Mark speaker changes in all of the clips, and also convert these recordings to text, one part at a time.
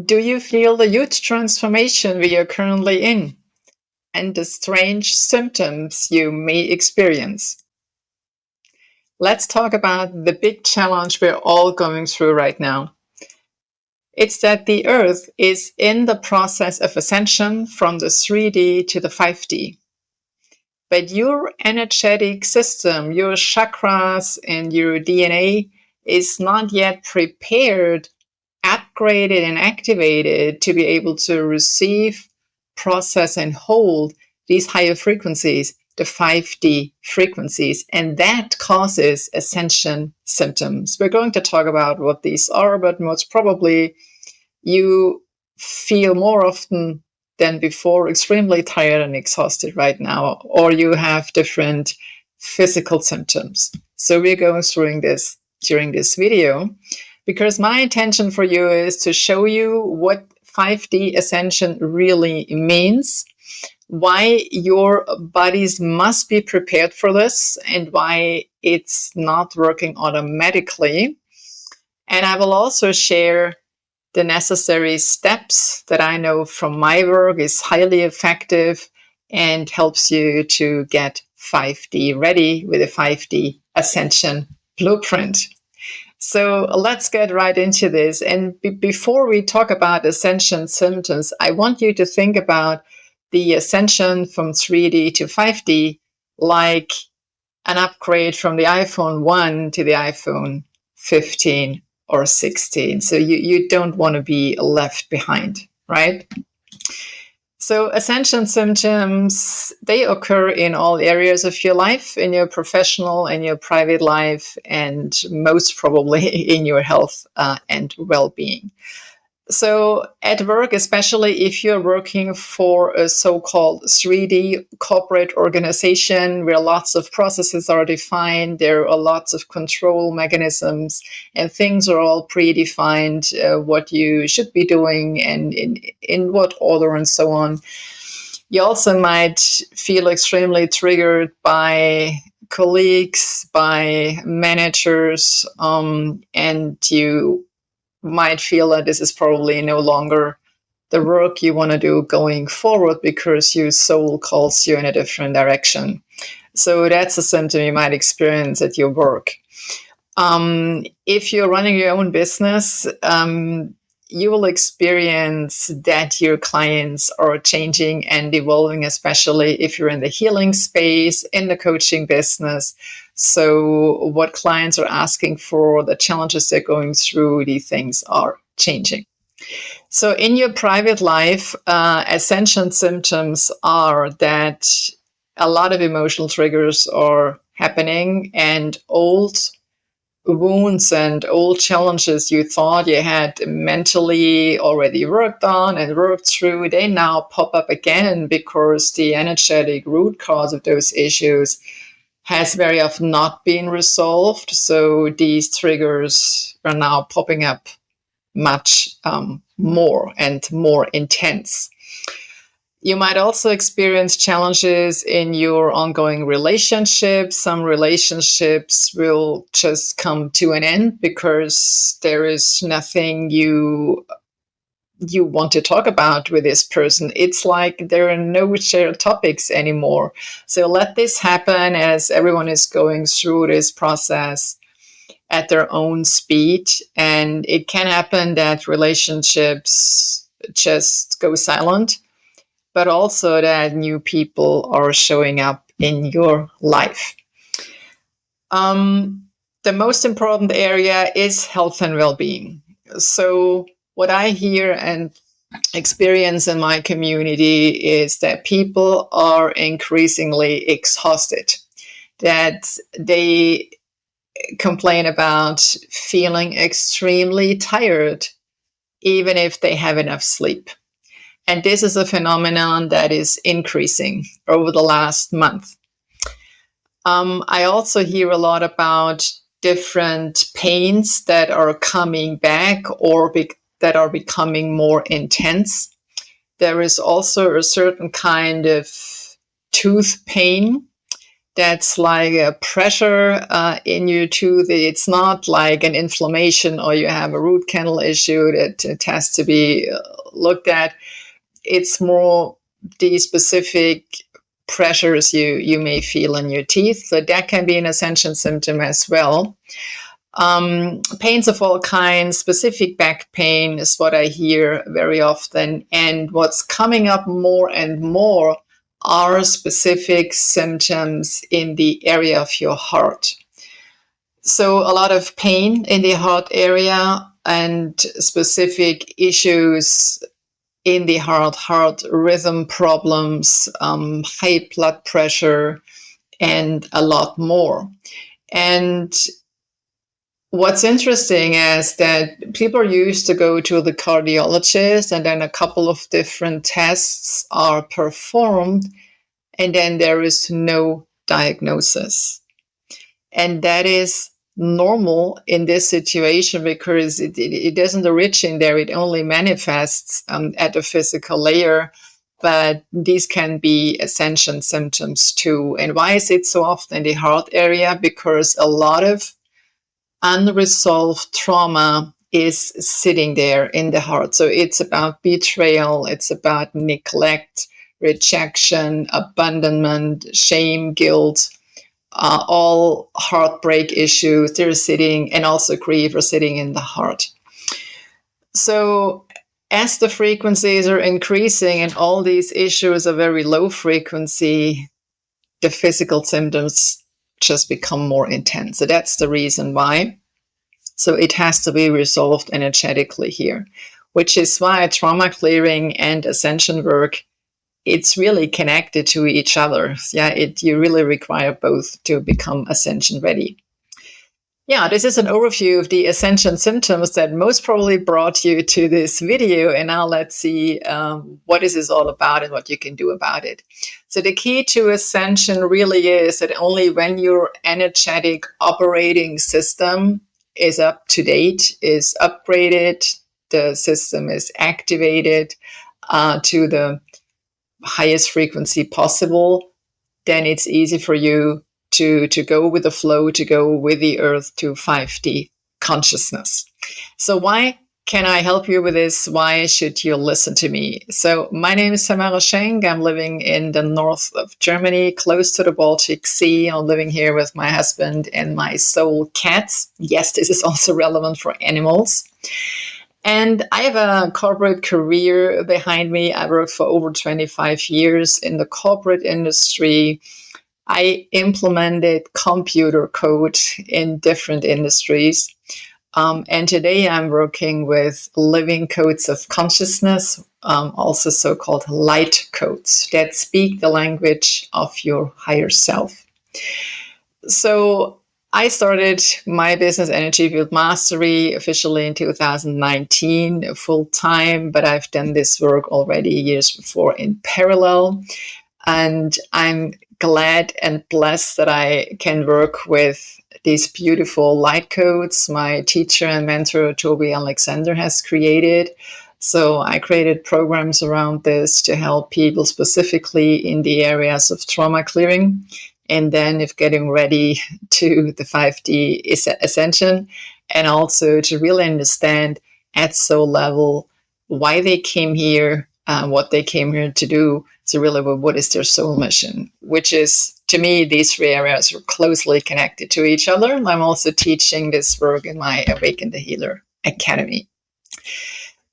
Speaker 1: Do you feel the huge transformation we are currently in and the strange symptoms you may experience? Let's talk about the big challenge we're all going through right now. It's that the Earth is in the process of ascension from the 3D to the 5D. But your energetic system, your chakras and your DNA is not yet prepared, upgraded, and activated to be able to receive, process, and hold these higher frequencies, the 5D frequencies. And that causes ascension symptoms. We're going to talk about what these are, but most probably you feel more often than before extremely tired and exhausted right now, or you have different physical symptoms. So we're going through this during this video because my intention for you is to show you what 5D ascension really means, why your bodies must be prepared for this, and why it's not working automatically. And I will also share the necessary steps that I know from my work is highly effective and helps you to get 5D ready with a 5D Ascension blueprint. So let's get right into this. And before we talk about Ascension symptoms, I want you to think about the Ascension from 3D to 5D like an upgrade from the iPhone 1 to the iPhone 15 or 16. So you don't want to be left behind, right? So ascension symptoms, they occur in all areas of your life, in your professional and your private life, and most probably in your health and well-being. So at work, especially if you're working for a so-called 3D corporate organization where lots of processes are defined, there are lots of control mechanisms and things are all predefined, what you should be doing and in what order and so on. You also might feel extremely triggered by colleagues, by managers, and you might feel that this is probably no longer the work you want to do going forward because your soul calls you in a different direction. So that's a symptom you might experience at your work. If you're running your own business, you will experience that your clients are changing and evolving, especially if you're in the healing space, in the coaching business. So what clients are asking for, the challenges they're going through, these things are changing. So in your private life, ascension symptoms are that a lot of emotional triggers are happening and old wounds and old challenges you thought you had mentally already worked on and worked through, they now pop up again because the energetic root cause of those issues has very often not been resolved. So these triggers are now popping up much more and more intense. You might also experience challenges in your ongoing relationships. Some relationships will just come to an end because there is nothing you want to talk about with this person. It's like there are no shared topics anymore. So let this happen as everyone is going through this process at their own speed. And it can happen that relationships just go silent, but also that new people are showing up in your life. The most important area is health and well-being. So what I hear and experience in my community is that people are increasingly exhausted, that they complain about feeling extremely tired, even if they have enough sleep. And this is a phenomenon that is increasing over the last month. I also hear a lot about different pains that are coming back or that are becoming more intense. There is also a certain kind of tooth pain that's like a pressure in your tooth. It's not like an inflammation or you have a root canal issue that it has to be looked at. It's more the specific pressures you may feel in your teeth. So that can be an Ascension symptom as well. Pains of all kinds, specific back pain is what I hear very often. And what's coming up more and more are specific symptoms in the area of your heart. So a lot of pain in the heart area and specific issues in the heart rhythm problems, high blood pressure, and a lot more. And what's interesting is that people are used to go to the cardiologist and then a couple of different tests are performed and then there is no diagnosis. And that is normal in this situation because it doesn't origin there. It only manifests at a physical layer. But these can be Ascension symptoms too. And why is it so often in the heart area? Because a lot of unresolved trauma is sitting there in the heart. So it's about betrayal, it's about neglect, rejection, abandonment, shame, guilt, all heartbreak issues. They're sitting, and also grief are sitting in the heart. So as the frequencies are increasing and all these issues are very low frequency, the physical symptoms just become more intense. So that's the reason why. So it has to be resolved energetically here, which is why trauma clearing and ascension work, it's really connected to each other. Yeah, you really require both to become ascension ready. Yeah, this is an overview of the Ascension symptoms that most probably brought you to this video. And now let's see what this is all about and what you can do about it. So the key to Ascension really is that only when your energetic operating system is up to date, is upgraded, the system is activated to the highest frequency possible, then it's easy for you to go with the flow, to go with the earth to 5D consciousness. So why can I help you with this? Why should you listen to me? So my name is Tamara Schenk. I'm living in the north of Germany, close to the Baltic Sea. I'm living here with my husband and my soul cats. Yes, this is also relevant for animals. And I have a corporate career behind me. I worked for over 25 years in the corporate industry. I implemented computer code in different industries. And today I'm working with living codes of consciousness, also so-called light codes that speak the language of your higher self. So I started my business Energy Field Mastery officially in 2019, full time, but I've done this work already years before in parallel. And I'm glad and blessed that I can work with these beautiful light codes my teacher and mentor, Toby Alexander, has created. So I created programs around this to help people specifically in the areas of trauma clearing. And then if getting ready to the 5D ascension, and also to really understand at soul level why they came here, what they came here to do. So really, what is their soul mission? Which is, to me, these three areas are closely connected to each other. I'm also teaching this work in my Awaken the Healer Academy.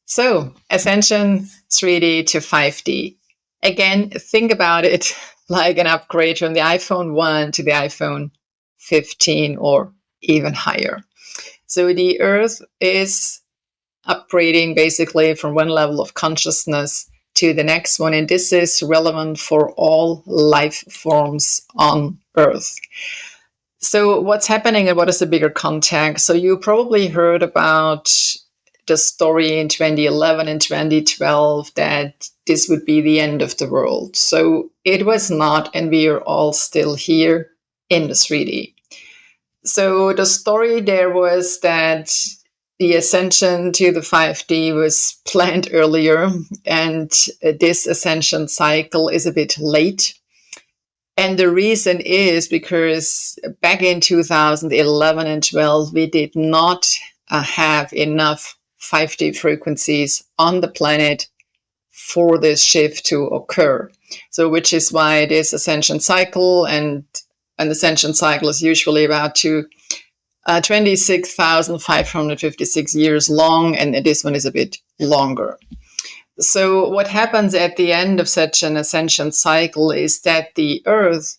Speaker 1: So Ascension 3D to 5D. Again, think about it like an upgrade from the iPhone 1 to the iPhone 15 or even higher. So the Earth is upgrading basically from one level of consciousness to the next one. And this is relevant for all life forms on Earth. So what's happening and what is the bigger context? So you probably heard about the story in 2011 and 2012 that this would be the end of the world. So it was not, and we are all still here in the 3D. So the story there was that the ascension to the 5D was planned earlier, and this ascension cycle is a bit late. And the reason is because back in 2011 and 12, we did not have enough 5D frequencies on the planet for this shift to occur. So, which is why this ascension cycle, and an ascension cycle is usually about 26,556 years long, and this one is a bit longer. So what happens at the end of such an ascension cycle is that the Earth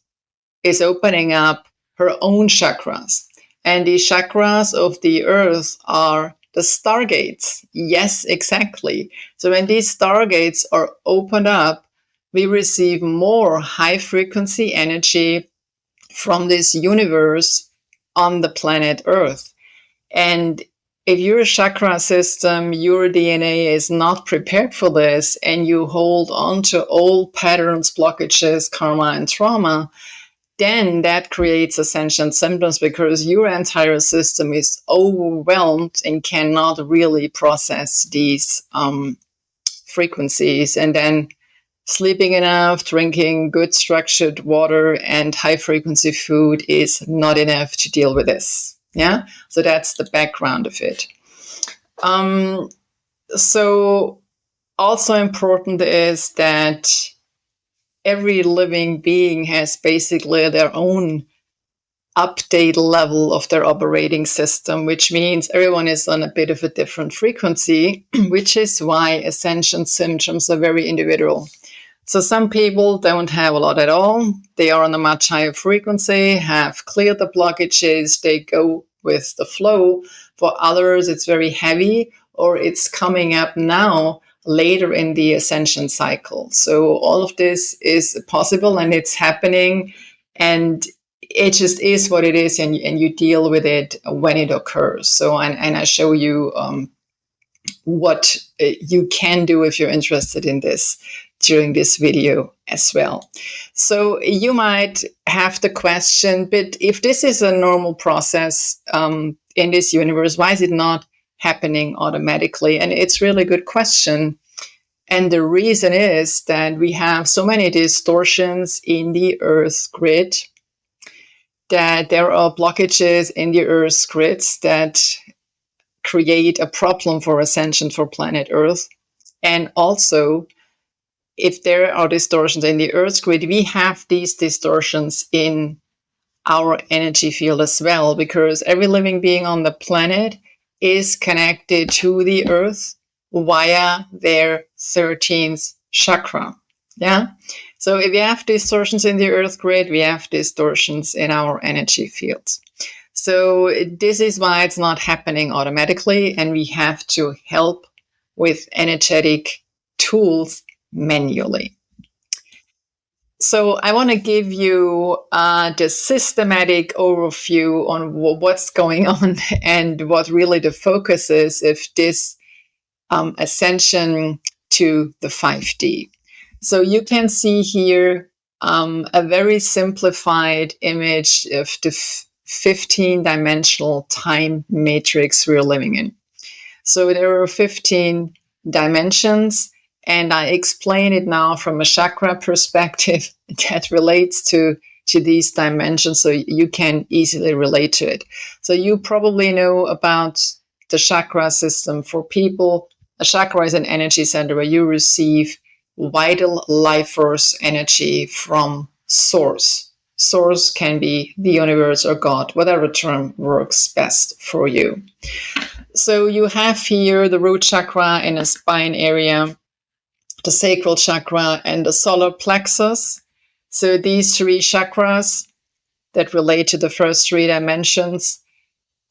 Speaker 1: is opening up her own chakras. And the chakras of the Earth are the stargates. Yes, exactly. So when these stargates are opened up, we receive more high frequency energy from this universe on the planet Earth. And if your chakra system, your DNA is not prepared for this, and you hold on to old patterns, blockages, karma, and trauma, then that creates ascension symptoms because your entire system is overwhelmed and cannot really process these frequencies. And then sleeping enough, drinking good structured water, and high frequency food is not enough to deal with this. Yeah, so that's the background of it. So also important is that every living being has basically their own update level of their operating system, which means everyone is on a bit of a different frequency, which is why ascension symptoms are very individual. So some people don't have a lot at all. They are on a much higher frequency, have cleared the blockages, they go with the flow. For others, it's very heavy, or it's coming up now later in the ascension cycle. So all of this is possible and it's happening, and it just is what it is, and you deal with it when it occurs. So, and I show you what you can do if you're interested in this during this video as well. So you might have the question, but if this is a normal process in this universe, why is it not happening automatically? And it's really a good question. And the reason is that we have so many distortions in the Earth grid, that there are blockages in the Earth's grids that create a problem for ascension for planet Earth. And also, if there are distortions in the Earth's grid, we have these distortions in our energy field as well, because every living being on the planet is connected to the Earth via their 13th chakra. Yeah. So if we have distortions in the Earth grid, we have distortions in our energy fields. So this is why it's not happening automatically, and we have to help with energetic tools manually. So I want to give you the systematic overview on what's going on and what really the focus is of this ascension to the 5D. So you can see here a very simplified image of the 15-dimensional time matrix we're living in. So there are 15 dimensions, and I explain it now from a chakra perspective that relates to these dimensions, so you can easily relate to it. So you probably know about the chakra system. For people, a chakra is an energy center where you receive vital life force energy from source. Source can be the universe or God, whatever term works best for you. So you have here the root chakra in the spine area, the sacral chakra, and the solar plexus. So these three chakras that relate to the first three dimensions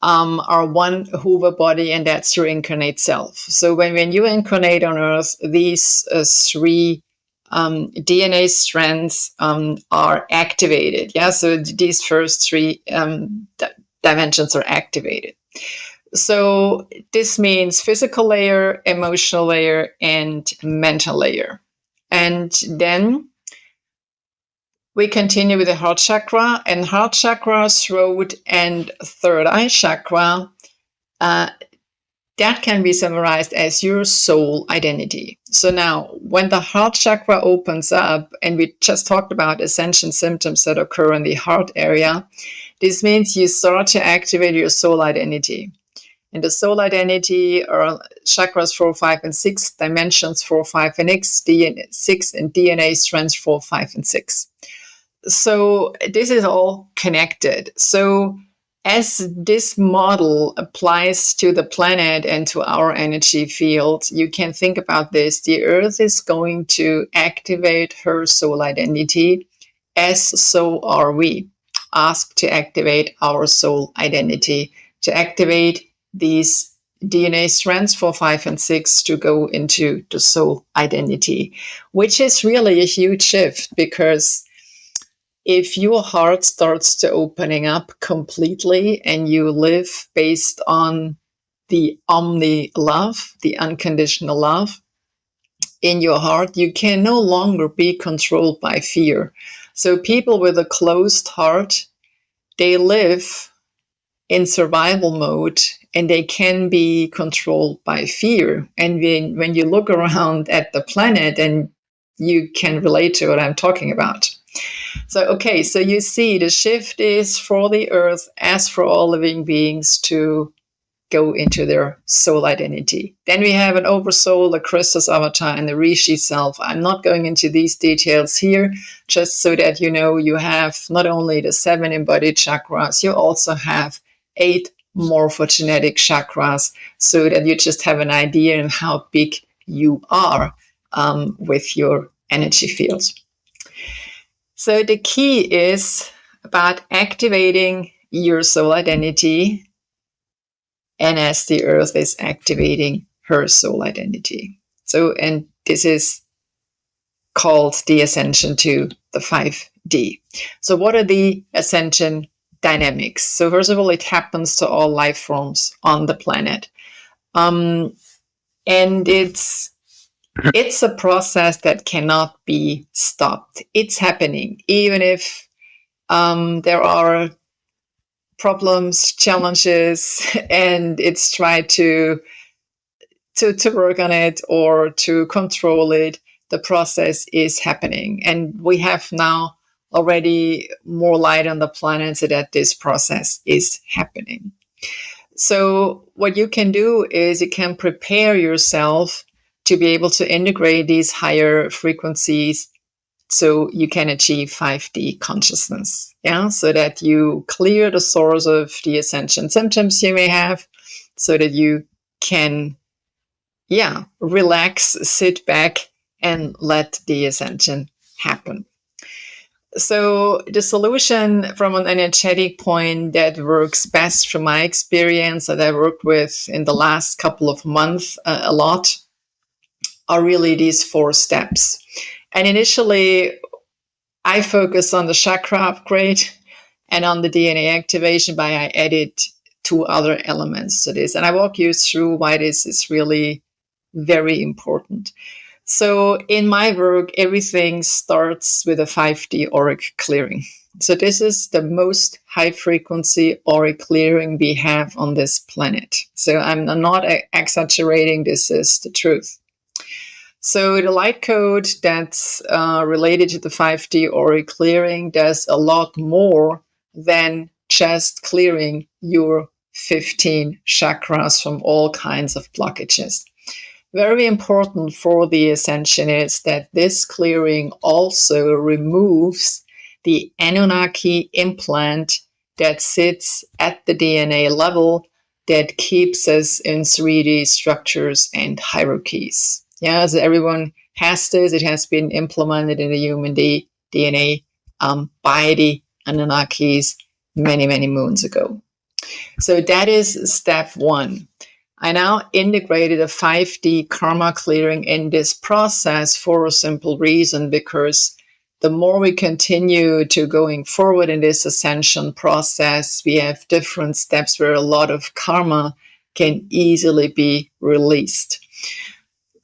Speaker 1: are one Hoover body, and that's your incarnate self. So when you incarnate on Earth, these three DNA strands are activated. Yeah, so these first three dimensions are activated. So this means physical layer, emotional layer, and mental layer. And then we continue with the heart chakra, and heart chakra, throat, and third eye chakra. That can be summarized as your soul identity. So now, when the heart chakra opens up, and we just talked about ascension symptoms that occur in the heart area, this means you start to activate your soul identity. And the soul identity are chakras 4, 5, and 6, dimensions 4, 5, and 6, and DNA strands 4, 5, and 6. So this is all connected. So as this model applies to the planet and to our energy field, you can think about this. The Earth is going to activate her soul identity, as so are we asked to activate our soul identity, to activate these DNA strands 4, 5, and 6 to go into the soul identity, which is really a huge shift, because if your heart starts to opening up completely and you live based on the omni love, the unconditional love in your heart, you can no longer be controlled by fear. So people with a closed heart, they live in survival mode and they can be controlled by fear. And when you look around at the planet, and you can relate to what I'm talking about. So you see the shift is for the Earth, as for all living beings, to go into their soul identity. Then we have an oversoul, a Christus avatar, and the Rishi self. I'm not going into these details here, just so that you know you have not only the 7 embodied chakras, you also have 8 morphogenetic chakras, so that you just have an idea of how big you are with your energy fields. So the key is about activating your soul identity, and as the Earth is activating her soul identity. So, and this is called the ascension to the 5D. So what are the ascension dynamics? So first of all, it happens to all life forms on the planet. And it's a process that cannot be stopped. It's happening, even if there are problems, challenges, and it's tried to work on it or to control it. The process is happening, and we have now already more light on the planet so that this process is happening. So what you can do is you can prepare yourself to be able to integrate these higher frequencies so you can achieve 5D consciousness, so that you clear the source of the ascension symptoms you may have, so that you can, relax, sit back, and let the ascension happen. So the solution from an energetic point that works best from my experience, that I worked with in the last couple of months a lot, are really these 4 steps. And initially, I focus on the chakra upgrade and on the DNA activation, but I added 2 other elements to this. And I walk you through why this is really very important. So in my work, everything starts with a 5D Auric clearing. So this is the most high frequency Auric clearing we have on this planet. So I'm not exaggerating, this is the truth. So the light code that's related to the 5D Auric clearing does a lot more than just clearing your 15 chakras from all kinds of blockages. Very important for the ascension is that this clearing also removes the Anunnaki implant that sits at the DNA level that keeps us in 3D structures and hierarchies. So everyone has this. It has been implemented in the human DNA by the Anunnakis many, many moons ago. So that is step 1. I now integrated a 5D karma clearing in this process for a simple reason, because the more we continue to going forward in this ascension process, we have different steps where a lot of karma can easily be released.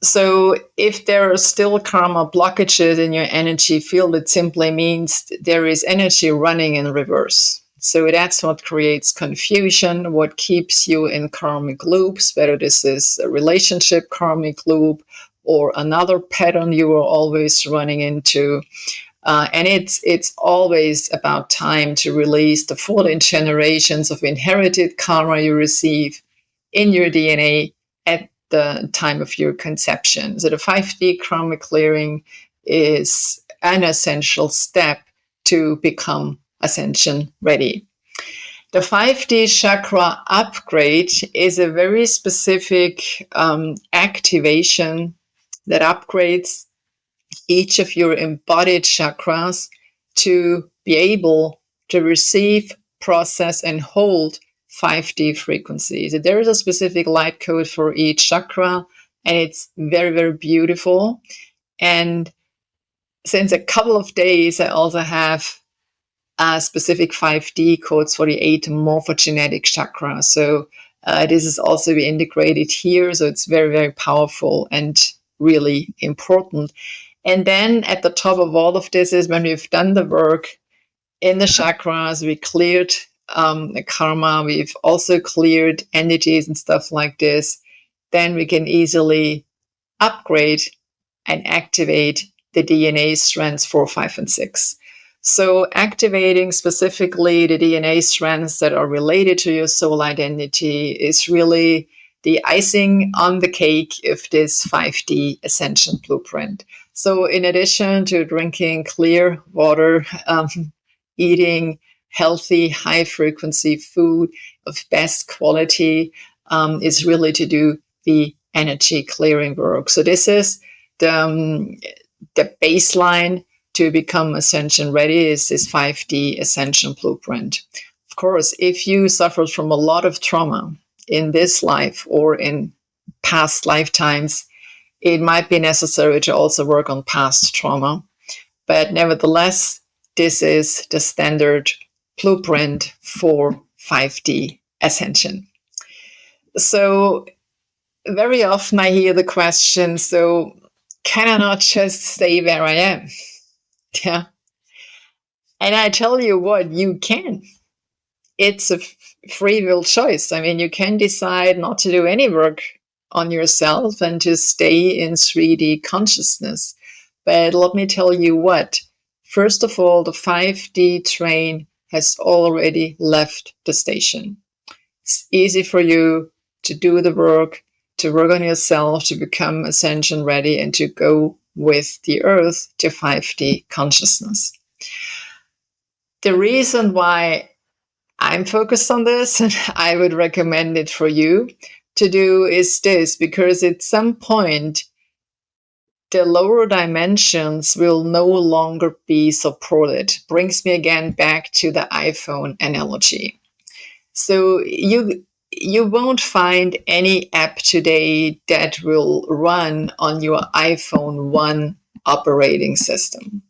Speaker 1: So if there are still karma blockages in your energy field, it simply means there is energy running in reverse. So that's what creates confusion, what keeps you in karmic loops, whether this is a relationship karmic loop or another pattern you are always running into. And it's always about time to release the 14 generations of inherited karma you receive in your DNA at the time of your conception. So the 5D karma clearing is an essential step to become ascension ready. The 5D chakra upgrade is a very specific activation that upgrades each of your embodied chakras to be able to receive, process, and hold 5D frequencies. There is a specific light code for each chakra, and it's very, very beautiful. And since a couple of days, I also have specific 5D codes for the 8 morphogenetic chakras. So this is also integrated here. So it's very, very powerful and really important. And then at the top of all of this is when we've done the work in the chakras, we cleared the karma, we've also cleared entities and stuff like this, then we can easily upgrade and activate the DNA strands 4, 5, and 6. So activating specifically the DNA strands that are related to your soul identity is really the icing on the cake of this 5D Ascension Blueprint. So in addition to drinking clear water, eating healthy, high-frequency food of best quality is really to do the energy clearing work. So this is the baseline to become ascension ready is this 5D Ascension Blueprint. Of course, if you suffered from a lot of trauma in this life or in past lifetimes, it might be necessary to also work on past trauma. But nevertheless, this is the standard blueprint for 5D Ascension. So very often I hear the question, so can I not just stay where I am? Yeah. And I tell you what, you can. It's a free will choice. I mean, you can decide not to do any work on yourself and to stay in 3D consciousness. But let me tell you what, first of all, the 5D train has already left the station. It's easy for you to do the work, to work on yourself, to become ascension ready, and to go with the earth to 5D consciousness. The reason why I'm focused on this, and I would recommend it for you to do, is this, because at some point, the lower dimensions will no longer be supported. Brings me again back to the iPhone analogy. So you won't find any app today that will run on your iPhone 1 operating system,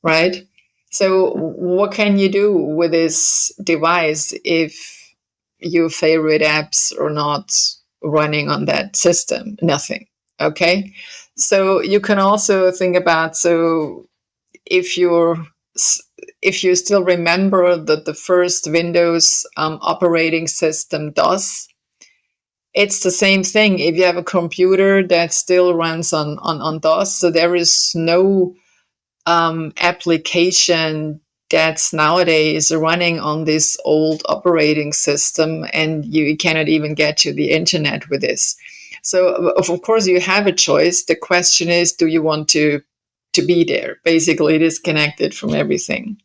Speaker 1: right? So what can you do with this device if your favorite apps are not running on that system? Nothing, okay? So you can also think about, so if you still remember that the first Windows operating system DOS, it's the same thing. If you have a computer that still runs on DOS, so there is no application that's nowadays running on this old operating system, and you cannot even get to the internet with this. So of course you have a choice. The question is, do you want to be there, basically disconnected from everything?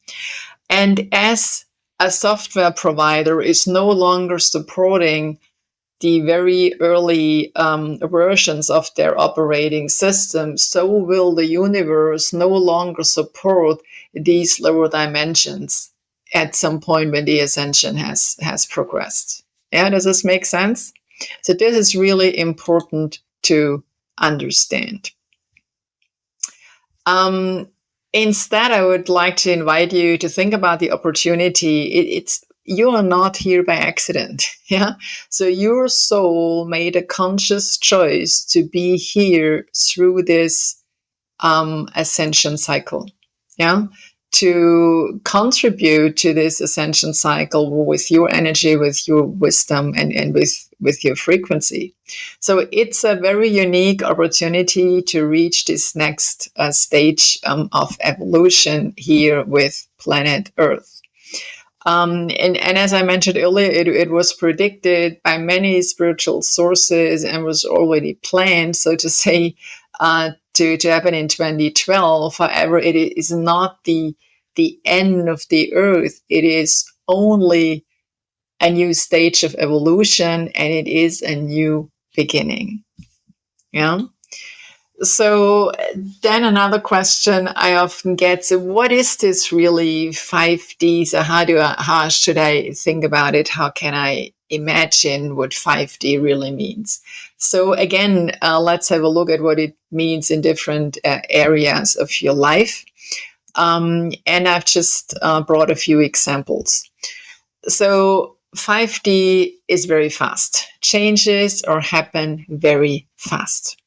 Speaker 1: And as a software provider is no longer supporting the very early versions of their operating system, so will the universe no longer support these lower dimensions at some point when the ascension has progressed. Yeah, does this make sense? So this is really important to understand. Instead, I would like to invite you to think about the opportunity. You are not here by accident. Yeah. So your soul made a conscious choice to be here through this ascension cycle. Yeah. To contribute to this ascension cycle with your energy, with your wisdom, and with with your frequency. So it's a very unique opportunity to reach this next stage of evolution here with planet Earth. And as I mentioned earlier, it was predicted by many spiritual sources and was already planned, so to say, to happen in 2012. However, it is not the end of the Earth. It is only a new stage of evolution, and it is a new beginning. Yeah. So then another question I often get, so what is this really 5D? So how should I think about it? How can I imagine what 5D really means? So again, let's have a look at what it means in different areas of your life. And I've just brought a few examples. So 5D is very fast. Changes or happen very fast.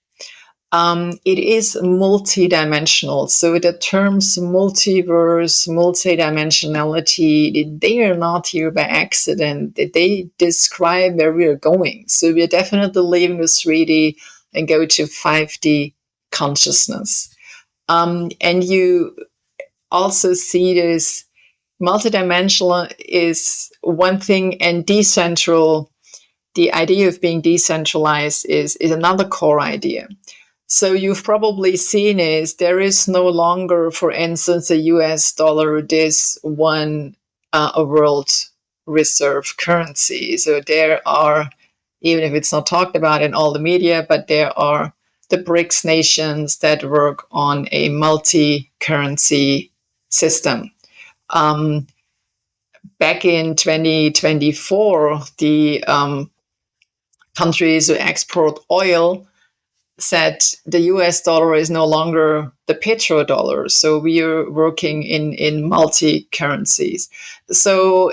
Speaker 1: It is multidimensional. So the terms multiverse, multidimensionality, they are not here by accident. They describe where we are going. So we are definitely leaving the 3D and go to 5D consciousness. And you also see this multidimensional is one thing, and decentral, the idea of being decentralized is another core idea. So you've probably seen is there is no longer, for instance, a US dollar, this one a world reserve currency. So there are, even if it's not talked about in all the media, but there are the BRICS nations that work on a multi-currency system. Back in 2024, the countries who export oil said the US dollar is no longer the petrodollar. So we are working in multi-currencies. So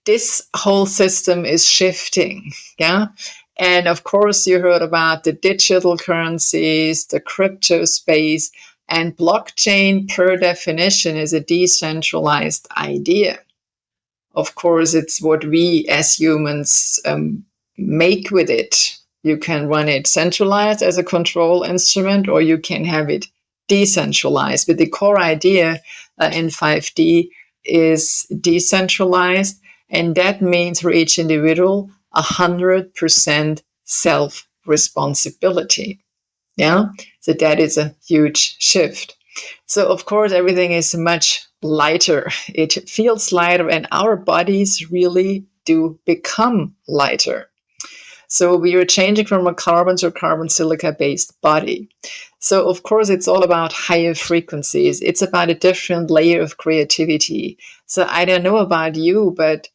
Speaker 1: this whole system is shifting. Yeah. And of course, you heard about the digital currencies, the crypto space, and blockchain per definition is a decentralized idea. Of course, it's what we as humans make with it. You can run it centralized as a control instrument, or you can have it decentralized. But the core idea in 5D is decentralized, and that means for each individual 100% self-responsibility. Yeah, so that is a huge shift. So of course, everything is much lighter. It feels lighter, and our bodies really do become lighter. So we are changing from a carbon to a carbon silica based body. So of course, it's all about higher frequencies. It's about a different layer of creativity. So I don't know about you, but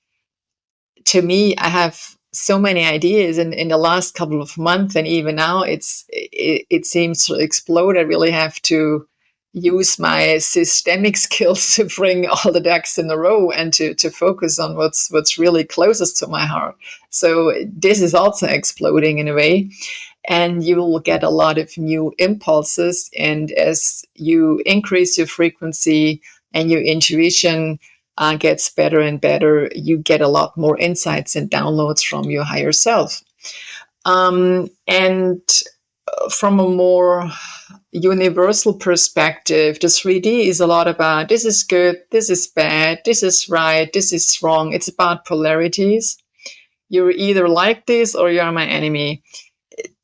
Speaker 1: to me, I have so many ideas in the last couple of months, and even now it seems to explode. I really have to use my systemic skills to bring all the ducks in a row and to focus on what's really closest to my heart. So this is also exploding in a way, and you will get a lot of new impulses. And as you increase your frequency and your intuition gets better and better, you get a lot more insights and downloads from your higher self. And from a more universal perspective, the 3D is a lot about this is good, this is bad, this is right, this is wrong. It's about polarities. You're either like this or you're my enemy.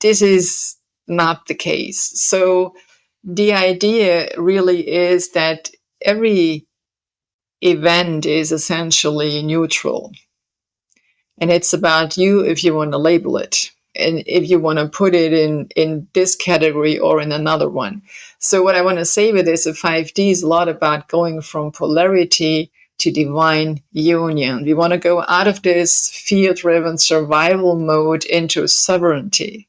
Speaker 1: This is not the case. So the idea really is that every event is essentially neutral. And it's about you if you want to label it, and if you want to put it in this category or in another one. So what I want to say with this, 5D is a lot about going from polarity to divine union. We want to go out of this fear-driven survival mode into sovereignty.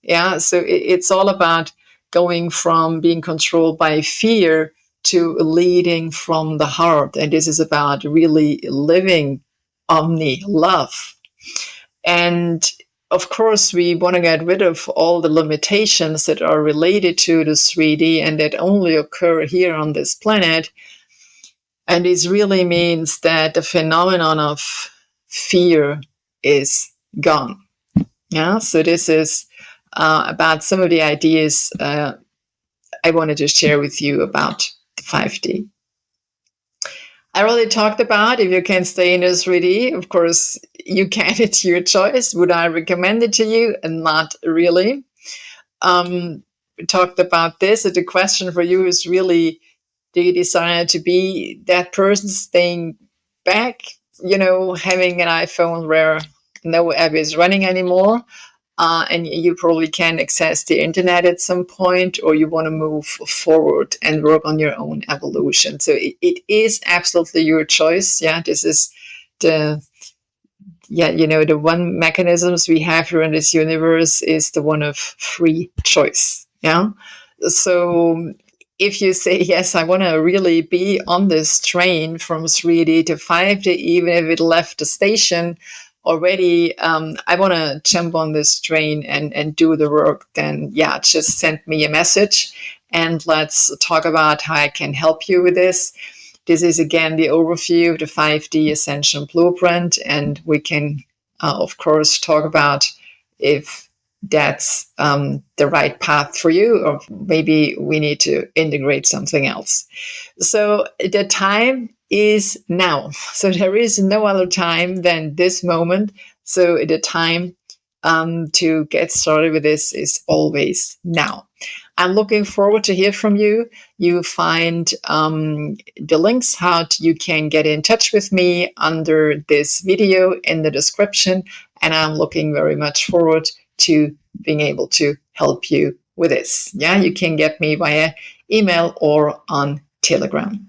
Speaker 1: Yeah, so it's all about going from being controlled by fear to leading from the heart. And this is about really living omni love. And of course, we want to get rid of all the limitations that are related to the 3D and that only occur here on this planet. And this really means that the phenomenon of fear is gone. Yeah, so this is about some of the ideas I wanted to share with you about the 5D. I already talked about if you can stay in this 3D, of course, you can. It's your choice. Would I recommend it to you? And not really. We talked about this. And the question for you is really, do you desire to be that person staying back, having an iPhone where no app is running anymore? And you probably can access the internet at some point, or you want to move forward and work on your own evolution. So it is absolutely your choice. Yeah, this is the the one mechanisms we have here in this universe is the one of free choice. Yeah. So if you say, yes, I want to really be on this train from 3D to 5D, even if it left the station already, I want to jump on this train and do the work, then just send me a message and let's talk about how I can help you with this. This is again the overview of the 5D Ascension Blueprint, and we can, of course, talk about if that's the right path for you, or maybe we need to integrate something else. So the time is now. So there is no other time than this moment. So the time to get started with this is always now. I'm looking forward to hear from you. You find the links how you can get in touch with me under this video in the description. And I'm looking very much forward to being able to help you with this. Yeah, you can get me via email or on Telegram.